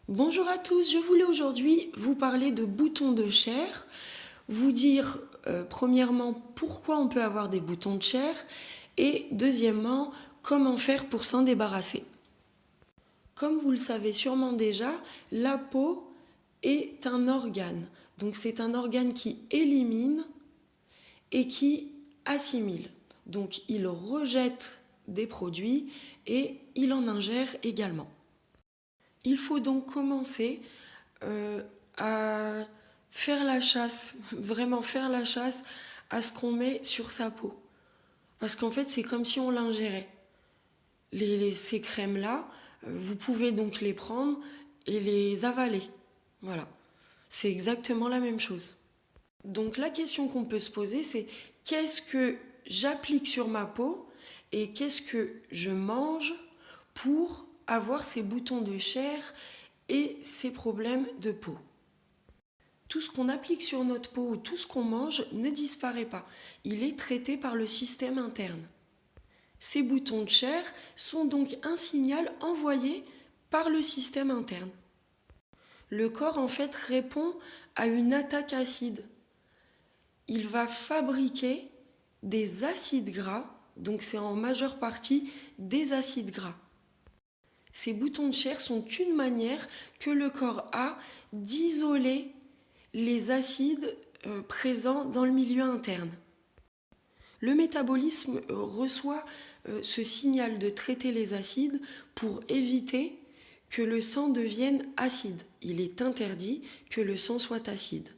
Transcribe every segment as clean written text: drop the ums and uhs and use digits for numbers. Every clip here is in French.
Bonjour à tous, je voulais aujourd'hui vous parler de boutons de chair, vous dire premièrement pourquoi on peut avoir des boutons de chair et deuxièmement comment faire pour s'en débarrasser. Comme vous le savez sûrement déjà, la peau est un organe. Donc c'est un organe qui élimine et qui assimile. Donc il rejette des produits et il en ingère également. Il faut donc commencer à faire la chasse, vraiment faire la chasse à ce qu'on met sur sa peau. Parce qu'en fait, c'est comme si on l'ingérait. Ces crèmes-là, vous pouvez donc les prendre et les avaler. Voilà. C'est exactement la même chose. Donc la question qu'on peut se poser, c'est qu'est-ce que j'applique sur ma peau et qu'est-ce que je mange pour avoir ces boutons de chair et ces problèmes de peau. Tout ce qu'on applique sur notre peau ou tout ce qu'on mange ne disparaît pas. Il est traité par le système interne. Ces boutons de chair sont donc un signal envoyé par le système interne. Le corps en fait répond à une attaque acide. Il va fabriquer des acides gras, donc c'est en majeure partie des acides gras. Ces boutons de chair sont une manière que le corps a d'isoler les acides présents dans le milieu interne. Le métabolisme reçoit ce signal de traiter les acides pour éviter que le sang devienne acide. Il est interdit que le sang soit acide.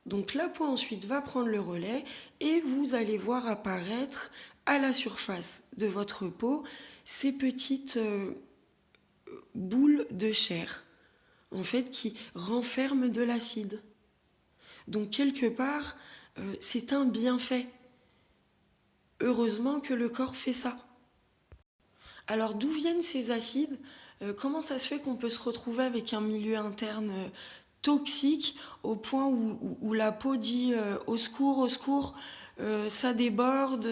Donc la peau ensuite va prendre le relais et vous allez voir apparaître à la surface de votre peau ces petites boules de chair, en fait, qui renferment de l'acide. Donc quelque part, c'est un bienfait. Heureusement que le corps fait ça. Alors d'où viennent ces acides? Comment ça se fait qu'on peut se retrouver avec un milieu interne toxique au point où la peau dit au secours, ça déborde,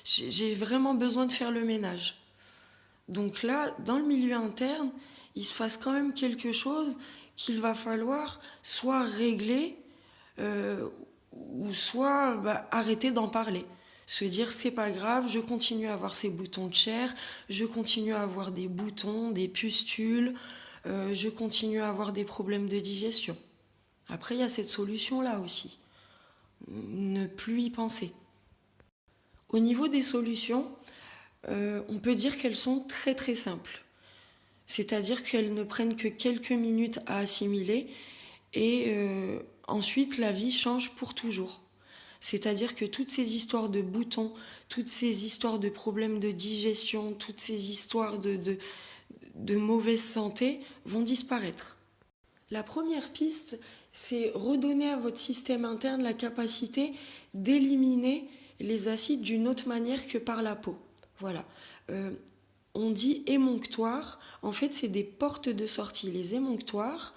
j'ai vraiment besoin de faire le ménage. Donc là, dans le milieu interne, il se passe quand même quelque chose qu'il va falloir soit régler ou soit arrêter d'en parler. Se dire c'est pas grave, je continue à avoir ces boutons de chair, je continue à avoir des boutons, des pustules, je continue à avoir des problèmes de digestion. Après, il y a cette solution-là aussi. Ne plus y penser. Au niveau des solutions, on peut dire qu'elles sont très très simples. C'est-à-dire qu'elles ne prennent que quelques minutes à assimiler et ensuite la vie change pour toujours. C'est-à-dire que toutes ces histoires de boutons, toutes ces histoires de problèmes de digestion, toutes ces histoires de mauvaise santé vont disparaître. La première piste, c'est redonner à votre système interne la capacité d'éliminer les acides d'une autre manière que par la peau. Voilà. On dit émonctoire. En fait, c'est des portes de sortie. Les émonctoires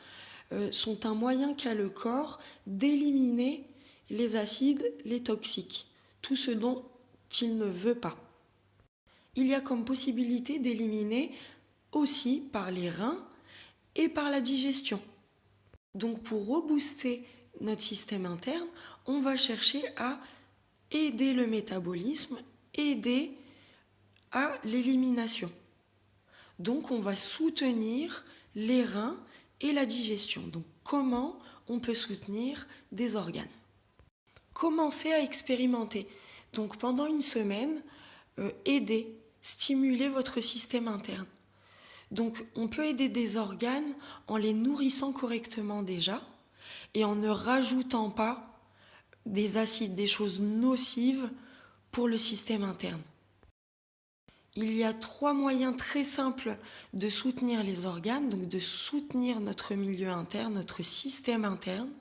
sont un moyen qu'a le corps d'éliminer les acides, les toxiques, tout ce dont il ne veut pas. Il y a comme possibilité d'éliminer aussi par les reins et par la digestion. Donc pour rebooster notre système interne, on va chercher à aider le métabolisme, aider à l'élimination. Donc on va soutenir les reins et la digestion. Donc comment on peut soutenir des organes? Commencez à expérimenter. Donc pendant une semaine, aidez, stimulez votre système interne. Donc on peut aider des organes en les nourrissant correctement déjà et en ne rajoutant pas des acides, des choses nocives pour le système interne. Il y a 3 moyens très simples de soutenir les organes, donc de soutenir notre milieu interne, notre système interne.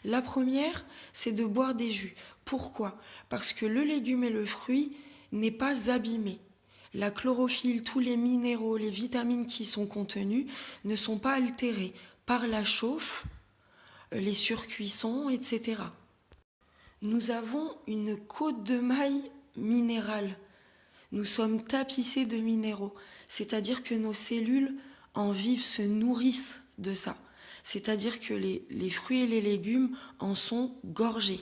La première, c'est de boire des jus. Pourquoi? Parce que le légume et le fruit n'est pas abîmé. La chlorophylle, tous les minéraux, les vitamines qui sont contenus ne sont pas altérés par la chauffe, les surcuissons, etc. Nous avons une côte de mailles minérale. Nous sommes tapissés de minéraux, c'est-à-dire que nos cellules en vivent, se nourrissent de ça. C'est-à-dire que les fruits et les légumes en sont gorgés.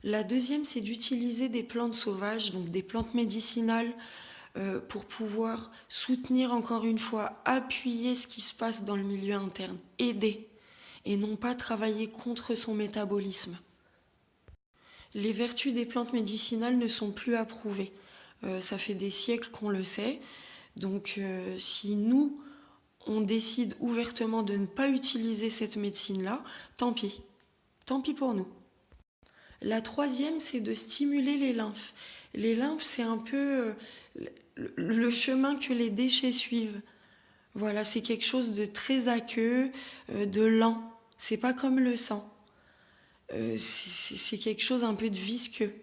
La deuxième, c'est d'utiliser des plantes sauvages, donc des plantes médicinales, pour pouvoir soutenir encore une fois, appuyer ce qui se passe dans le milieu interne, aider, et non pas travailler contre son métabolisme. Les vertus des plantes médicinales ne sont plus approuvées. Ça fait des siècles qu'on le sait. Donc si nous, on décide ouvertement de ne pas utiliser cette médecine-là, tant pis. Tant pis pour nous. La troisième, c'est de stimuler les lymphes. Les lymphes, c'est un peu le chemin que les déchets suivent. Voilà, c'est quelque chose de très aqueux, de lent. C'est pas comme le sang. C'est quelque chose un peu de visqueux.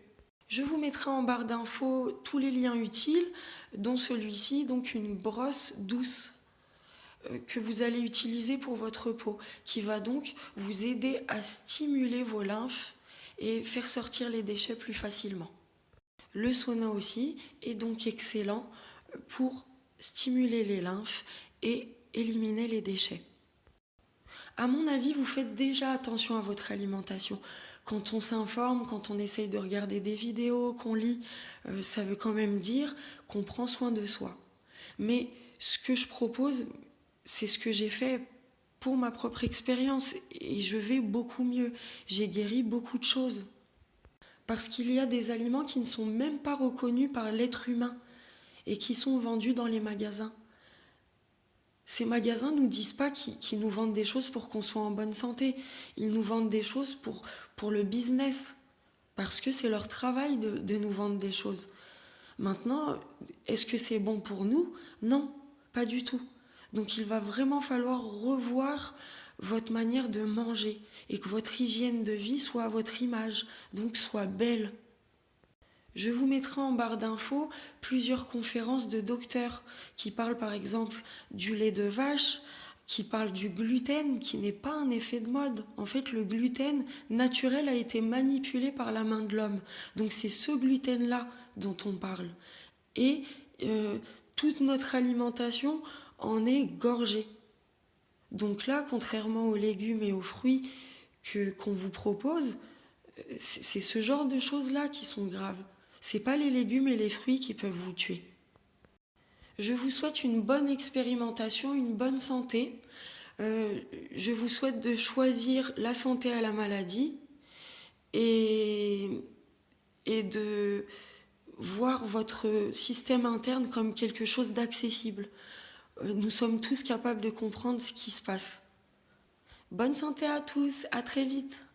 Je vous mettrai en barre d'infos tous les liens utiles, dont celui-ci, donc une brosse douce que vous allez utiliser pour votre peau, qui va donc vous aider à stimuler vos lymphes et faire sortir les déchets plus facilement. Le sauna aussi est donc excellent pour stimuler les lymphes et éliminer les déchets. À mon avis, vous faites déjà attention à votre alimentation. Quand on s'informe, quand on essaye de regarder des vidéos, qu'on lit, ça veut quand même dire qu'on prend soin de soi. Mais ce que je propose, c'est ce que j'ai fait pour ma propre expérience et je vais beaucoup mieux. J'ai guéri beaucoup de choses. Parce qu'il y a des aliments qui ne sont même pas reconnus par l'être humain et qui sont vendus dans les magasins. Ces magasins ne nous disent pas qu'ils nous vendent des choses pour qu'on soit en bonne santé. Ils nous vendent des choses pour le business, parce que c'est leur travail de nous vendre des choses. Maintenant, est-ce que c'est bon pour nous? Non, pas du tout. Donc il va vraiment falloir revoir votre manière de manger et que votre hygiène de vie soit à votre image, donc soit belle. Je vous mettrai en barre d'infos plusieurs conférences de docteurs qui parlent par exemple du lait de vache, qui parlent du gluten, qui n'est pas un effet de mode. En fait, le gluten naturel a été manipulé par la main de l'homme. Donc c'est ce gluten-là dont on parle. Et toute notre alimentation en est gorgée. Donc là, contrairement aux légumes et aux fruits qu'on vous propose, c'est ce genre de choses-là qui sont graves. C'est pas les légumes et les fruits qui peuvent vous tuer. Je vous souhaite une bonne expérimentation, une bonne santé. Je vous souhaite de choisir la santé à la maladie et de voir votre système interne comme quelque chose d'accessible. Nous sommes tous capables de comprendre ce qui se passe. Bonne santé à tous, à très vite.